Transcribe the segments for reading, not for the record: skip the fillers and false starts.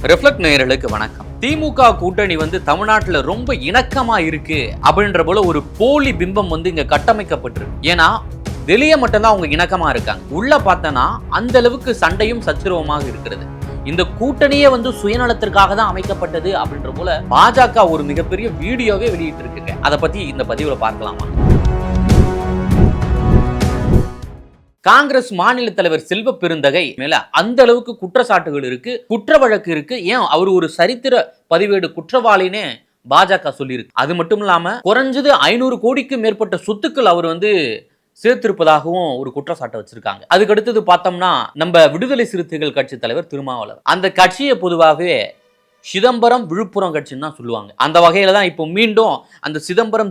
Reflect நேயர்களுக்கு வணக்கம். திமுக கூட்டணி தமிழ்நாட்டுல ரொம்ப இணக்கமா இருக்கு அப்படின்ற போல ஒரு போலி பிம்பம் இங்க கட்டமைக்கப்பட்டிருக்கு. ஏன்னா வெளியே மட்டும்தான் அவங்க இணக்கமா இருக்காங்க. உள்ள பார்த்தனா அந்த அளவுக்கு சண்டையும் சச்சரவுமாக இருக்கிறது. இந்த கூட்டணியே சுயநலத்திற்காக தான் அமைக்கப்பட்டது அப்படின்ற போல பாஜக ஒரு மிகப்பெரிய வீடியோவே வெளியிட்டு இருக்குங்க. அதை பத்தி இந்த பதிவுல பார்க்கலாமா? காங்கிரஸ் மாநில தலைவர் செல்வ பெருந்தகை மேல அந்த அளவுக்கு குற்றச்சாட்டுகள் இருக்கு, குற்ற வழக்கு இருக்கு. ஏன் அவர் ஒரு சரித்திர பதிவேடு குற்றவாளினே பாஜக சொல்லியிருக்கு. அது மட்டும் இல்லாம குறைஞ்சது 500 கோடிக்கு மேற்பட்ட சொத்துக்கள் அவர் சேர்த்திருப்பதாகவும் ஒரு குற்றச்சாட்டை வச்சிருக்காங்க. அதுக்கு அடுத்தது பார்த்தோம்னா நம்ம விடுதலை சிறுத்தைகள் கட்சி தலைவர் திருமாவளவன், அந்த கட்சியை பொதுவாகவே சிதம்பரம் விழுப்புரம் கட்சின்னு தான் சொல்லுவாங்க. அந்த வகையில தான் இப்போ மீண்டும் அந்த சிதம்பரம்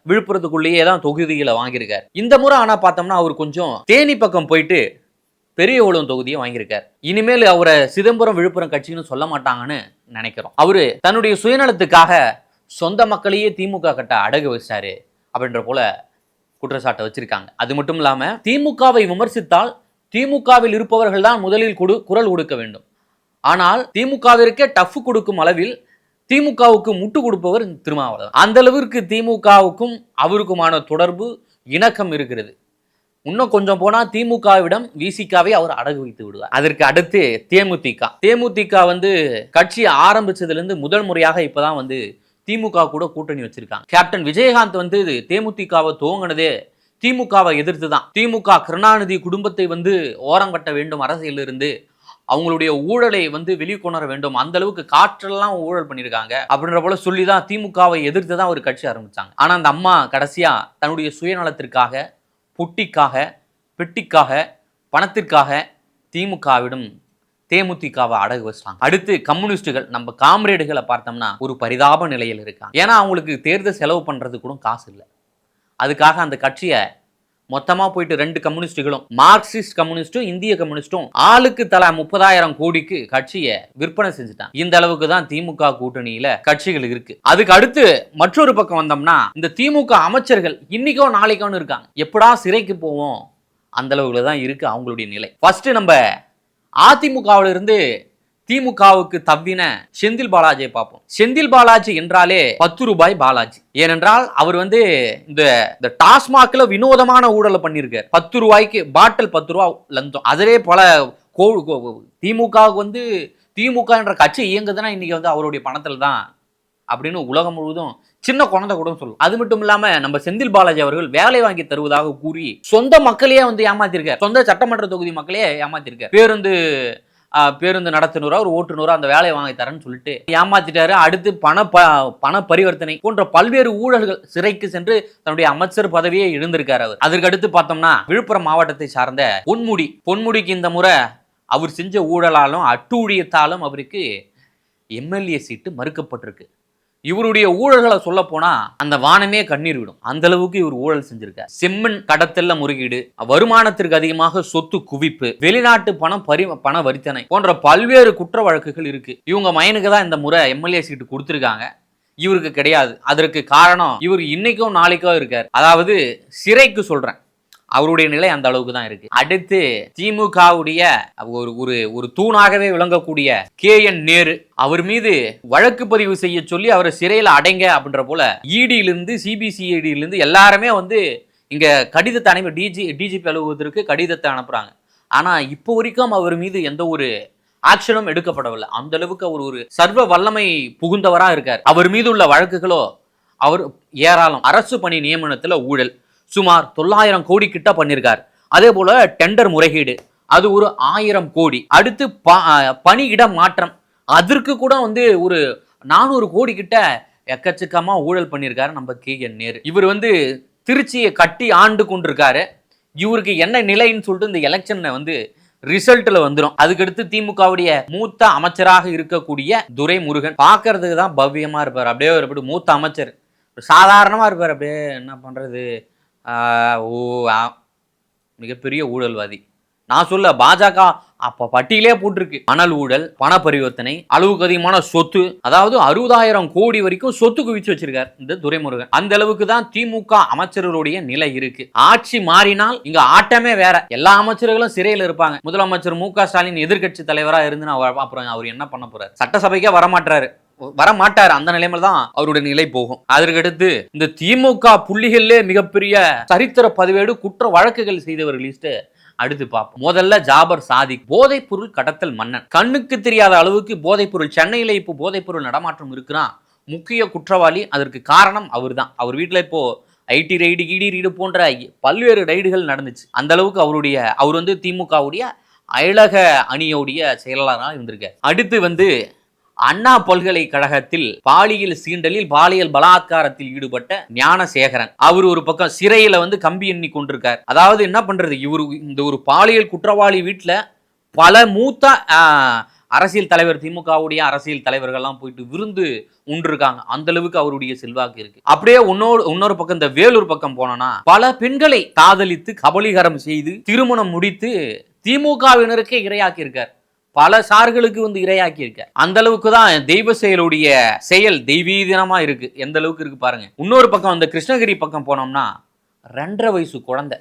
விழுப்புரத்துக்குள்ளேயே தான் தொகுதிகளை வாங்கியிருக்காரு. இந்த முறை ஆனா பார்த்தோம்னா அவர் கொஞ்சம் தேனி பக்கம் போயிட்டு பெரியகுளம் தொகுதியை வாங்கியிருக்காரு. இனிமேல் அவரை சிதம்பரம் விழுப்புரம் கட்சின்னு சொல்ல மாட்டாங்கன்னு நினைக்கிறோம். அவரு தன்னுடைய சுயநலத்துக்காக சொந்த மக்களையே திமுக கட்ட அடகு வச்சாரு அப்படின்ற போல குற்றச்சாட்டை வச்சிருக்காங்க. அது மட்டும் இல்லாம திமுகவை விமர்சித்தால் திமுகவில் இருப்பவர்கள் தான் முதலில் குரல் கொடுக்க வேண்டும். ஆனால் திமுகவிற்கே டஃப் கொடுக்கும் அளவில் திமுகவுக்கு முட்டு கொடுப்பவர் திருமாவளவன். அந்த அளவிற்கு திமுகவுக்கும் அவருக்குமான தொடர்பு இணக்கம் இருக்கிறது. இன்னும் கொஞ்சம் போனா திமுகவிடம் விசிகாவை அவர் அடகு வைத்து விடுவார். அதற்கு அடுத்து தேமுதிக கட்சி ஆரம்பிச்சதுல இருந்து முதல் முறையாக இப்பதான் திமுக கூட கூட்டணி வச்சிருக்காங்க. கேப்டன் விஜயகாந்த் தேமுதிகவை துவங்கினதே திமுகவை எதிர்த்து தான். திமுக கருணாநிதி குடும்பத்தை ஓரங்கட்ட வேண்டும், அரசியல் இருந்து அவங்களுடைய ஊழலை வெளிக்கொணர வேண்டும், அந்த அளவுக்கு காற்றெல்லாம் ஊழல் பண்ணியிருக்காங்க அப்படின்ற போல சொல்லிதான் திமுகவை எதிர்த்து தான் ஒரு கட்சி ஆரம்பிச்சாங்க. ஆனா அந்த அம்மா கடைசியா தன்னுடைய சுயநலத்திற்காக, பொட்டிக்காக, பெட்டிக்காக, பணத்திற்காக திமுகவிடம் தேமுதிகவை அடகு வச்சாங்க. அடுத்து கம்யூனிஸ்டுகள், நம்ம காம்ரேடுகளை பார்த்தோம்னா ஒரு பரிதாப நிலையில் இருக்காங்க. ஏன்னா அவங்களுக்கு தேர்தல் செலவு பண்றது கூட காசு இல்லை. அதுக்காக அந்த கட்சியை மொத்தமா போயிட்டு 2 கம்யூனிஸ்டுகளும், மார்க்சிஸ்ட் கம்யூனிஸ்டும் இந்திய கம்யூனிஸ்டும் ஆளுக்கு தலா 30,000 கோடிக்கு கட்சியை விற்பனை செஞ்சுட்டாங்க. இந்த அளவுக்கு தான் திமுக கூட்டணியில கட்சிகள் இருக்கு. அதுக்கு அடுத்து மற்றொரு பக்கம் வந்தோம்னா இந்த திமுக அமைச்சர்கள் இன்னைக்கோ நாளைக்கோன்னு இருக்காங்க. எப்படா சிறைக்கு போவோம் அந்த அளவுக்கு தான் இருக்கு அவங்களுடைய நிலை. ஃபர்ஸ்ட் நம்ம அதிமுகவில இருந்து திமுகவுக்கு தவ்வின செந்தில் பாலாஜியை பார்ப்போம். செந்தில் பாலாஜி என்றாலே 10 ரூபாய் பாலாஜி. ஏனென்றால் அவர் இந்த டாஸ்மாக்ல வினோதமான ஊழலை பண்ணியிருக்காரு. 10 ரூபாய்க்கு பாட்டில் 10 ரூபாய் லஞ்சம். அதிலே பல திமுகவுக்கு திமுக என்ற கட்சி இயங்குதுன்னா இன்னைக்கு அவருடைய பணத்தில் தான் அப்படின்னு உலகம் முழுவதும் சின்ன குழந்தை கூட சொல்லும். அது மட்டும் இல்லாம நம்ம செந்தில் பாலாஜி அவர்கள் வேலை வாங்கி தருவதாக கூறி சொந்த மக்களையே ஏமாத்திருக்காரு. சொந்த சட்டமன்ற தொகுதி மக்களையே ஏமாத்திருக்காரு. பேருந்து நடத்துனரா ஒரு ஓட்டுநரா அந்த வேலையை வாங்கி தரேன்னு சொல்லிட்டு ஏமாத்திட்டாரு. அடுத்து பண பரிவர்த்தனை போன்ற பல்வேறு ஊழல்கள், சிறைக்கு சென்று தன்னுடைய அமைச்சர் பதவியை இழந்திருக்காரு அவர். அதற்கு அடுத்து பார்த்தோம்னா விழுப்புரம் மாவட்டத்தை சார்ந்த பொன்முடிக்கு இந்த முறை அவர் செஞ்ச ஊழலாலும் அட்டூழியத்தாலும் அவருக்கு எம்எல்ஏ சீட்டு மறுக்கப்பட்டிருக்கு. இவருடைய ஊழல்களை சொல்ல போனா அந்த வானமே கண்ணீர் விடும். அந்த அளவுக்கு இவர் ஊழல் செஞ்சிருக்கார். செம்மண் கடத்தல்ல முறைகேடு, வருமானத்திற்கு அதிகமாக சொத்து குவிப்பு, வெளிநாட்டு பண வரித்தனை போன்ற பல்வேறு குற்ற வழக்குகள் இருக்கு. இவங்க மயனுக்கு தான் இந்த முறை எம்எல்ஏ சீட்டு கொடுத்திருக்காங்க, இவருக்கு கிடையாது. அதற்கு காரணம் இவர் இன்னைக்கும் நாளைக்கோ இருக்கார். அதாவது சிறைக்கு சொல்றேன், அவருடைய நிலை அந்த அளவுக்கு தான் இருக்கு. அடுத்து திமுகவுடைய ஒரு தூணாகவே விளங்கக்கூடிய KN நேரு, அவர் மீது வழக்கு பதிவு செய்ய சொல்லி அவரை சிறையில் அடைங்க அப்படின்ற போல இடியிலிருந்து CBCID எல்லாருமே இங்க கடிதத்தை அனுப்பி டிஜிபி அலுவலகத்திற்கு கடிதத்தை அனுப்புறாங்க. ஆனா இப்போ வரைக்கும் அவர் மீது எந்த ஒரு ஆக்ஷனும் எடுக்கப்படவில்லை. அந்த அளவுக்கு அவர் ஒரு சர்வ வல்லமை புகுந்தவரா இருக்கார். அவர் மீது உள்ள வழக்குகளோ அவர் ஏராளம். அரசு பணி நியமனத்துல ஊழல் சுமார் 900 கோடி கிட்ட பண்ணிருக்கார். அதே போல டெண்டர் முறைகேடு, அது ஒரு 1000 கோடி. அடுத்து பணியிட மாற்றம், அதற்கு கூட ஒரு 400 கோடி கிட்ட எக்கச்சக்கமா ஊழல் பண்ணியிருக்காரு நம்ம KN நேரு. இவர் திருச்சியை கட்டி ஆண்டு கொண்டிருக்காரு. இவருக்கு என்ன நிலைன்னு சொல்லிட்டு இந்த எலெக்ஷன்ல ரிசல்ட்ல வந்துடும். அதுக்கடுத்து திமுகவுடைய மூத்த அமைச்சராக இருக்கக்கூடிய துரைமுருகன் பார்க்கறதுக்கு தான் பவ்யமா இருப்பார். அப்படியே ஒரு மூத்த அமைச்சர், சாதாரணமா இருப்பார். அப்படியே என்ன பண்றது, மிகப்பெரிய ஊழல்வாதி. நான் சொல்ல பாஜக அப்ப பட்டியலே போட்டிருக்கு. மணல் ஊழல், பண பரிவர்த்தனை, அளவுக்கு அதிகமான சொத்து, அதாவது 60,000 கோடி வரைக்கும் சொத்து குவிச்சு வச்சிருக்காரு இந்த துரைமுருகன். அந்த அளவுக்கு தான் திமுக அமைச்சர்களுடைய நிலை இருக்கு. ஆட்சி மாறினால் இங்க ஆட்டமே வேற. எல்லா அமைச்சர்களும் சிறையில் இருப்பாங்க. முதலமைச்சர் மு.க. ஸ்டாலின் எதிர்க்கட்சி தலைவரா இருந்து அப்புறம் அவர் என்ன பண்ண போறாரு? சட்டசபைக்கே வரமாட்டாரு. அந்த நிலைமையில தான் அவருடைய நிலை போகும். அதற்கடுத்து இந்த திமுக புள்ளிகளிலே மிகப்பெரிய சரித்திர பதிவேடு குற்ற வழக்குகள் செய்தவர் லிஸ்ட் அடுத்து பார்ப்போம். முதல்ல ஜாபர் சாதிக், போதைப் பொருள் கடத்தல் மன்னன். கண்ணுக்கு தெரியாத அளவுக்கு போதைப் பொருள், சென்னையில இப்போ போதைப் பொருள் நடமாட்டம் இருக்கிறான். முக்கிய குற்றவாளி. அதற்கு காரணம் அவர் தான். அவர் வீட்டில் இப்போ ஐடி ரைடு, இடி ரைடு போன்ற பல்வேறு ரைடுகள் நடந்துச்சு. அந்த அளவுக்கு அவர் வந்து திமுகவுடைய அயலக அணியோடைய செயலாளராக இருந்திருக்கார். அடுத்து அண்ணா பல்கலைக்கழகத்தில் பாலியல் சீண்டலில், பாலியல் பலாத்காரத்தில் ஈடுபட்ட ஞானசேகரன், அவர் ஒரு பக்கம் சிறையில கம்பி எண்ணி கொண்டிருக்கார். அதாவது என்ன பண்றது, இந்த ஒரு பாலியல் குற்றவாளி வீட்டுல பல மூத்த அரசியல் தலைவர், திமுகவுடைய அரசியல் தலைவர்கள்லாம் போயிட்டு விருந்து உண்டிருக்காங்க. அந்த அளவுக்கு அவருடைய செல்வாக்கு இருக்கு. அப்படியே இன்னொரு பக்கம் இந்த வேலூர் பக்கம் போனோம்னா, பல பெண்களை காதலித்து கபலீகரம் செய்து திருமணம் முடித்து திமுகவினருக்கே இரையாக்கி இருக்கார். பல சார்களுக்கு இரையாக்கி இருக்க. அந்த அளவுக்கு தான் தெய்வ செயலுடைய செயல் தெய்வீதனமா இருக்கு. எந்த அளவுக்கு இருக்கு பாருங்க. இன்னொரு பக்கம் இந்த கிருஷ்ணகிரி பக்கம் போனோம்னா 2.5 வயசு குழந்தை,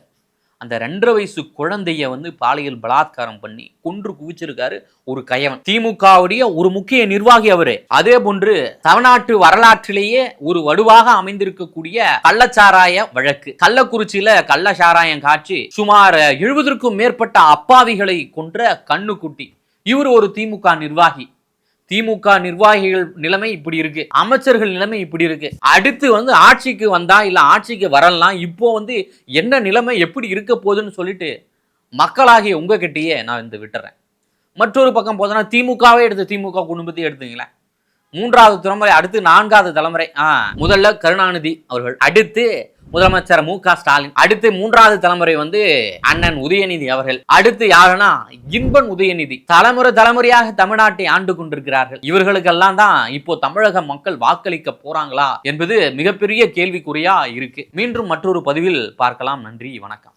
அந்த 2.5 வயசு குழந்தைய பாலியல் பலாத்காரம் பண்ணி கொன்று குவிச்சிருக்காரு ஒரு கயவன். திமுகவுடைய ஒரு முக்கிய நிர்வாகி அவரு. அதே போன்று தமிழ்நாட்டு வரலாற்றிலேயே ஒரு வடுவாக அமைந்திருக்கக்கூடிய கள்ளச்சாராய வழக்கு. கள்ளக்குறிச்சியில கள்ள சாராயம் காட்சி சுமார் 70க்கும் மேற்பட்ட அப்பாவிகளை கொன்ற கண்ணுக்குட்டி. இவர் ஒரு திமுக நிர்வாகி. திமுக நிர்வாகிகள் நிலைமை இப்படி இருக்கு, அமைச்சர்கள் நிலைமை இப்படி இருக்கு. அடுத்து ஆட்சிக்கு வந்தா இல்ல ஆட்சிக்கு வரலாம், இப்போ என்ன நிலைமை எப்படி இருக்க போகுதுன்னு சொல்லிட்டு மக்களாகிய உங்ககிட்டயே நான் விட்டுறேன். மற்றொரு பக்கம் போதுனா திமுகவே எடுத்து, திமுக குடும்பத்தை எடுத்துங்களேன். 3வது தலைமுறை, அடுத்து 4வது தலைமுறை. முதல்ல கருணாநிதி அவர்கள், அடுத்து முதலமைச்சர் மு.க. ஸ்டாலின், அடுத்து 3வது தலைமுறை அண்ணன் உதயநிதி அவர்கள், அடுத்து யாருன்னா இன்பன் உதயநிதி. தலைமுறையாக தமிழ்நாட்டை ஆண்டு கொண்டிருக்கிறார்கள். இவர்களுக்கெல்லாம் தான் இப்போ தமிழக மக்கள் வாக்களிக்க போறாங்களா என்பது மிகப்பெரிய கேள்விக்குறியா இருக்கு. மீண்டும் மற்றொரு பதிவில் பார்க்கலாம். நன்றி, வணக்கம்.